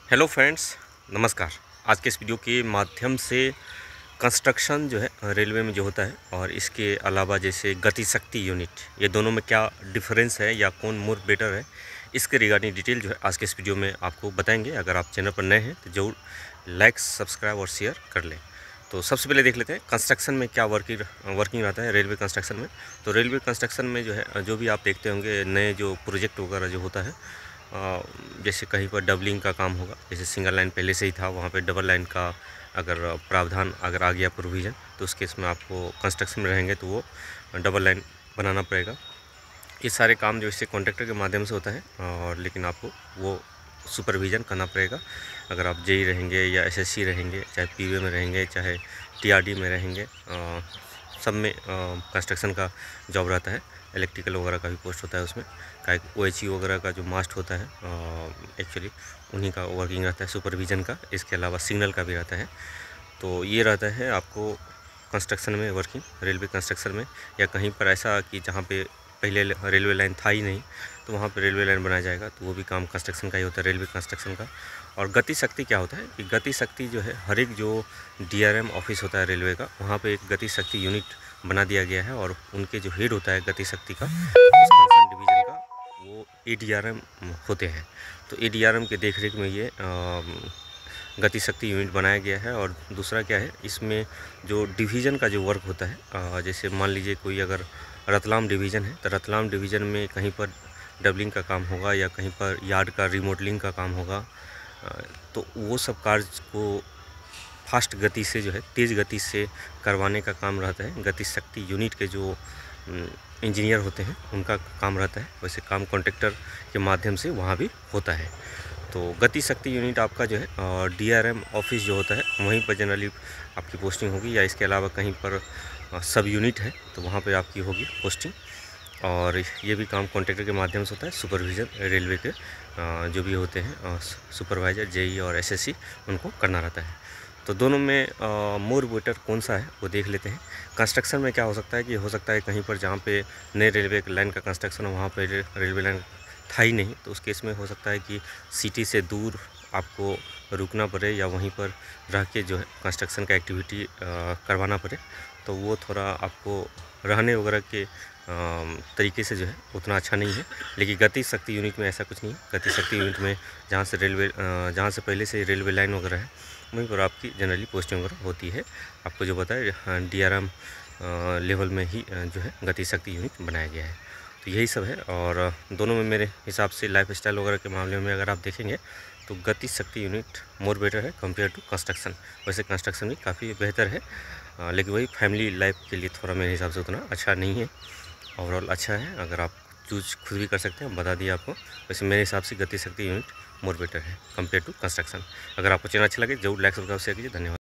Hello friends, नमस्कार। आज के इस वीडियो के माध्यम से कंस्ट्रक्शन जो है रेलवे में जो होता है और इसके अलावा जैसे गति शक्ति यूनिट, ये दोनों में क्या डिफरेंस है या कौन मोर बेटर है, इसके रिगार्डिंग डिटेल जो है आज के इस वीडियो में आपको बताएंगे। अगर आप चैनल पर नए हैं तो जरूर लाइक, सब्सक्राइब और शेयर कर लें। तो सबसे पहले देख लेते हैं कंस्ट्रक्शन में क्या वर्किंग रहता है रेलवे कंस्ट्रक्शन में। तो रेलवे कंस्ट्रक्शन में जो है जो भी आप देखते होंगे नए जो प्रोजेक्ट वगैरह जो होता है, जैसे कहीं पर डबलिंग का काम होगा, जैसे सिंगल लाइन पहले से ही था, वहाँ पे डबल लाइन का अगर प्रावधान अगर आ गया प्रोविज़न, तो उस केस में आपको कंस्ट्रक्शन में रहेंगे तो वो डबल लाइन बनाना पड़ेगा। ये सारे काम जो इससे कॉन्ट्रैक्टर के माध्यम से होता है, और लेकिन आपको वो सुपरविज़न करना पड़ेगा। अगर आप जेई रहेंगे या एसएससी रहेंगे, चाहे पीवे में रहेंगे, चाहे टीआरडी में रहेंगे, सब में कंस्ट्रक्शन का जॉब रहता है। इलेक्ट्रिकल वगैरह का भी पोस्ट होता है उसमें, का ओएचई वगैरह का जो मास्ट होता है एक्चुअली उन्हीं का वर्किंग रहता है सुपरविज़न का। इसके अलावा सिग्नल का भी रहता है। तो ये रहता है आपको कंस्ट्रक्शन में वर्किंग, रेलवे कंस्ट्रक्शन में। या कहीं पर ऐसा कि जहाँ पे पहले रेलवे लाइन था ही नहीं, तो वहाँ पे रेलवे लाइन बनाया जाएगा, तो वो भी काम कंस्ट्रक्शन का ही होता है, रेलवे कंस्ट्रक्शन का। और गति शक्ति क्या होता है कि गति शक्ति जो है हर एक जो डीआरएम ऑफिस होता है रेलवे का, वहाँ पे एक गति शक्ति यूनिट बना दिया गया है, और उनके जो हेड होता है गति शक्ति का, उस कंसर्न डिवीज़न का, वो एडीआरएम होते हैं। तो एडीआरएम के देखरेख में ये गति शक्ति यूनिट बनाया गया है। और दूसरा क्या है, इसमें जो डिवीज़न का जो वर्क होता है, जैसे मान लीजिए कोई अगर रतलाम डिवीज़न है, तो रतलाम डिवीज़न में कहीं पर डबलिंग का काम होगा या कहीं पर यार्ड का रिमॉडलिंग का काम होगा, तो वो सब कार्य को फास्ट गति से जो है, तेज़ गति से करवाने का काम रहता है। गति शक्ति यूनिट के जो इंजीनियर होते हैं उनका काम रहता है। वैसे काम कॉन्ट्रैक्टर के माध्यम से वहाँ भी होता है। तो गति शक्ति यूनिट आपका जो है डीआरएम ऑफिस जो होता है वहीं पर जनरली आपकी पोस्टिंग होगी, या इसके अलावा कहीं पर सब यूनिट है तो वहाँ पे आपकी होगी पोस्टिंग। और ये भी काम कॉन्ट्रैक्टर के माध्यम से होता है। सुपरविज़न रेलवे के जो भी होते हैं सुपरवाइज़र, जेई और एसएससी, उनको करना रहता है। तो दोनों में मोर बेटर कौन सा है वो देख लेते हैं। कंस्ट्रक्शन में क्या हो सकता है कि हो सकता है कहीं पर जहाँ पे नए रेलवे लाइन का कंस्ट्रक्शन हो, वहाँ पर रेलवे लाइन था ही नहीं, तो उस केस में हो सकता है कि सिटी से दूर आपको रुकना पड़े या वहीं पर रह के जो है कंस्ट्रक्शन का एक्टिविटी करवाना पड़े। तो वो थोड़ा आपको रहने वगैरह के तरीके से जो है उतना अच्छा नहीं है। लेकिन गति शक्ति यूनिट में ऐसा कुछ नहीं है। गति शक्ति यूनिट में जहाँ से पहले से रेलवे लाइन वगैरह है, वहीं पर आपकी जनरली पोस्टिंग वगैरह होती है। आपको जो बताया डीआरएम लेवल में ही जो है गति शक्ति यूनिट बनाया गया है। तो यही सब है। और दोनों में मेरे हिसाब से लाइफ स्टाइल वगैरह के मामले में अगर आप देखेंगे तो गति शक्ति यूनिट मोर बेटर है कंपेयर टू कंस्ट्रक्शन। वैसे कंस्ट्रक्शन भी काफ़ी बेहतर है, लेकिन वही फैमिली लाइफ के लिए थोड़ा मेरे हिसाब से उतना अच्छा नहीं है। ओवरऑल अच्छा है, अगर आप चूज खुद भी कर सकते हैं, बता दिया आपको। वैसे मेरे हिसाब से गति शक्ति यूनिट मोर बेटर है कंपेयर टू कंस्ट्रक्शन। अगर आपको चैनल अच्छा लगे जरूर लाइक, सब्सक्राइब शेयर कीजिए। धन्यवाद।